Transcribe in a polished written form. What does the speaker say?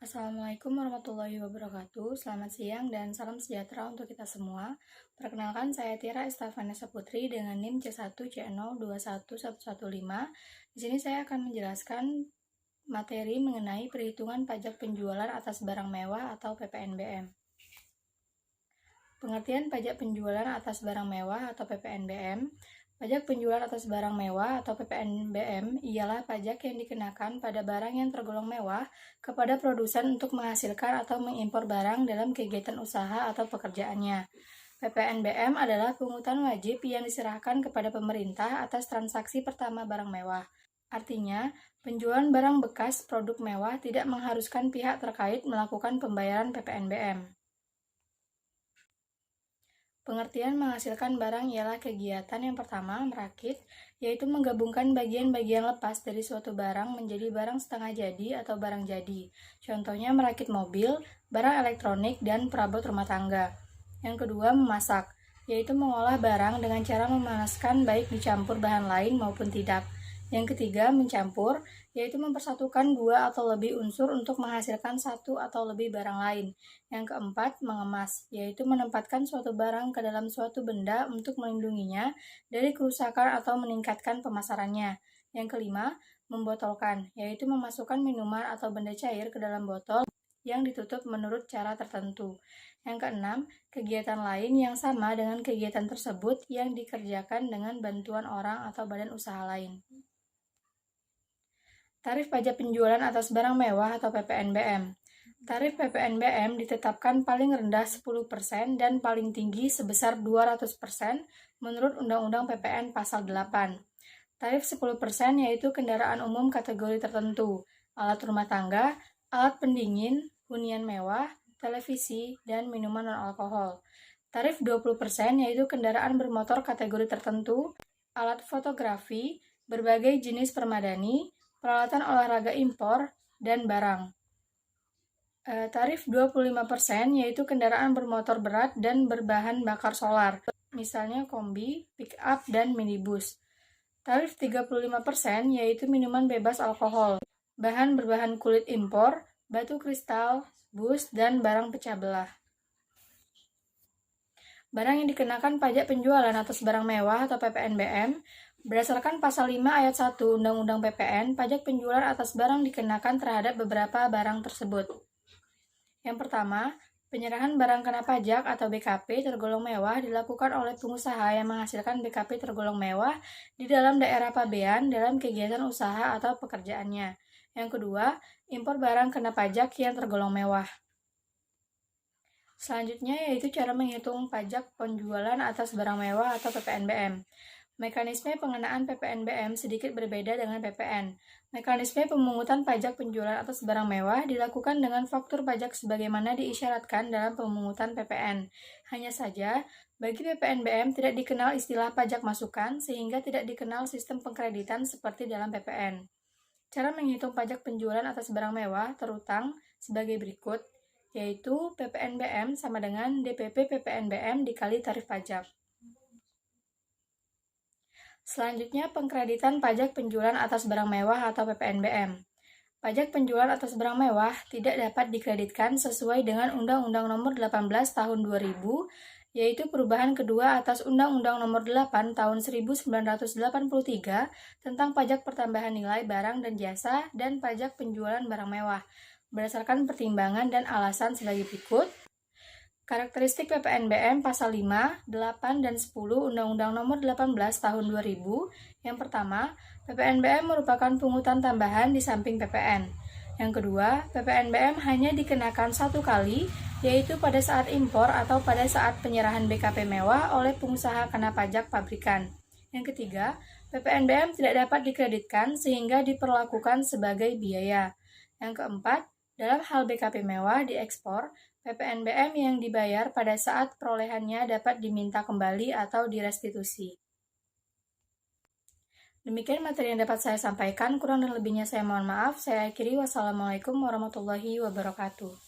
Assalamualaikum warahmatullahi wabarakatuh. Selamat siang dan salam sejahtera untuk kita semua. Perkenalkan, saya Tira Estefanesa Putri dengan NIM C1C021115. Di sini saya akan menjelaskan materi mengenai perhitungan pajak penjualan atas barang mewah atau PPNBM. Pengertian pajak penjualan atas barang mewah atau PPNBM. Pajak penjualan atas barang mewah atau PPNBM ialah pajak yang dikenakan pada barang yang tergolong mewah kepada produsen untuk menghasilkan atau mengimpor barang dalam kegiatan usaha atau pekerjaannya. PPNBM adalah pungutan wajib yang diserahkan kepada pemerintah atas transaksi pertama barang mewah. Artinya, penjualan barang bekas produk mewah tidak mengharuskan pihak terkait melakukan pembayaran PPNBM. Pengertian menghasilkan barang ialah kegiatan yang pertama, merakit, yaitu menggabungkan bagian-bagian lepas dari suatu barang menjadi barang setengah jadi atau barang jadi. Contohnya merakit mobil, barang elektronik, dan perabot rumah tangga. Yang kedua, memasak, yaitu mengolah barang dengan cara memanaskan baik dicampur bahan lain maupun tidak. Yang ketiga, mencampur, yaitu mempersatukan dua atau lebih unsur untuk menghasilkan satu atau lebih barang lain. Yang keempat, mengemas, yaitu menempatkan suatu barang ke dalam suatu benda untuk melindunginya dari kerusakan atau meningkatkan pemasarannya. Yang kelima, membotolkan, yaitu memasukkan minuman atau benda cair ke dalam botol yang ditutup menurut cara tertentu. Yang keenam, kegiatan lain yang sama dengan kegiatan tersebut yang dikerjakan dengan bantuan orang atau badan usaha lain. Tarif pajak penjualan atas barang mewah atau PPNBM. Tarif PPNBM ditetapkan paling rendah 10% dan paling tinggi sebesar 200% menurut Undang-Undang PPN Pasal 8. Tarif 10% yaitu kendaraan umum kategori tertentu, alat rumah tangga, alat pendingin, hunian mewah, televisi, dan minuman non-alkohol. Tarif 20% yaitu kendaraan bermotor kategori tertentu, alat fotografi, berbagai jenis permadani, peralatan olahraga impor, dan barang. Tarif 25% yaitu kendaraan bermotor berat dan berbahan bakar solar, misalnya kombi, pick-up, dan minibus. Tarif 35% yaitu minuman bebas alkohol, bahan berbahan kulit impor, batu kristal, bus, dan barang pecah belah. Barang yang dikenakan pajak penjualan atas barang mewah atau PPNBM berdasarkan Pasal 5 Ayat 1 Undang-Undang PPN, pajak penjualan atas barang dikenakan terhadap beberapa barang tersebut. Yang pertama, penyerahan barang kena pajak atau BKP tergolong mewah dilakukan oleh pengusaha yang menghasilkan BKP tergolong mewah di dalam daerah pabean dalam kegiatan usaha atau pekerjaannya. Yang kedua, impor barang kena pajak yang tergolong mewah. Selanjutnya yaitu cara menghitung pajak penjualan atas barang mewah atau PPNBM. Mekanisme pengenaan PPNBM sedikit berbeda dengan PPN. Mekanisme pemungutan pajak penjualan atas barang mewah dilakukan dengan faktur pajak sebagaimana diisyaratkan dalam pemungutan PPN. Hanya saja, bagi PPNBM tidak dikenal istilah pajak masukan sehingga tidak dikenal sistem pengkreditan seperti dalam PPN. Cara menghitung pajak penjualan atas barang mewah terutang sebagai berikut, yaitu PPNBM sama dengan DPP PPNBM dikali tarif pajak. Selanjutnya, pengkreditan pajak penjualan atas barang mewah atau PPNBM. Pajak penjualan atas barang mewah tidak dapat dikreditkan sesuai dengan Undang-Undang Nomor 18 Tahun 2000, yaitu perubahan kedua atas Undang-Undang Nomor 8 Tahun 1983 tentang pajak pertambahan nilai barang dan jasa dan pajak penjualan barang mewah, berdasarkan pertimbangan dan alasan sebagai berikut. Karakteristik PPNBM Pasal 5, 8, dan 10 Undang-Undang Nomor 18 Tahun 2000. Yang pertama, PPNBM merupakan pungutan tambahan di samping PPN. Yang kedua, PPNBM hanya dikenakan satu kali, yaitu pada saat impor atau pada saat penyerahan BKP mewah oleh pengusaha kena pajak pabrikan. Yang ketiga, PPNBM tidak dapat dikreditkan sehingga diperlakukan sebagai biaya. Yang keempat, dalam hal BKP mewah diekspor, PPNBM yang dibayar pada saat perolehannya dapat diminta kembali atau direstitusi. Demikian materi yang dapat saya sampaikan, kurang dan lebihnya saya mohon maaf. Saya akhiri, wassalamualaikum warahmatullahi wabarakatuh.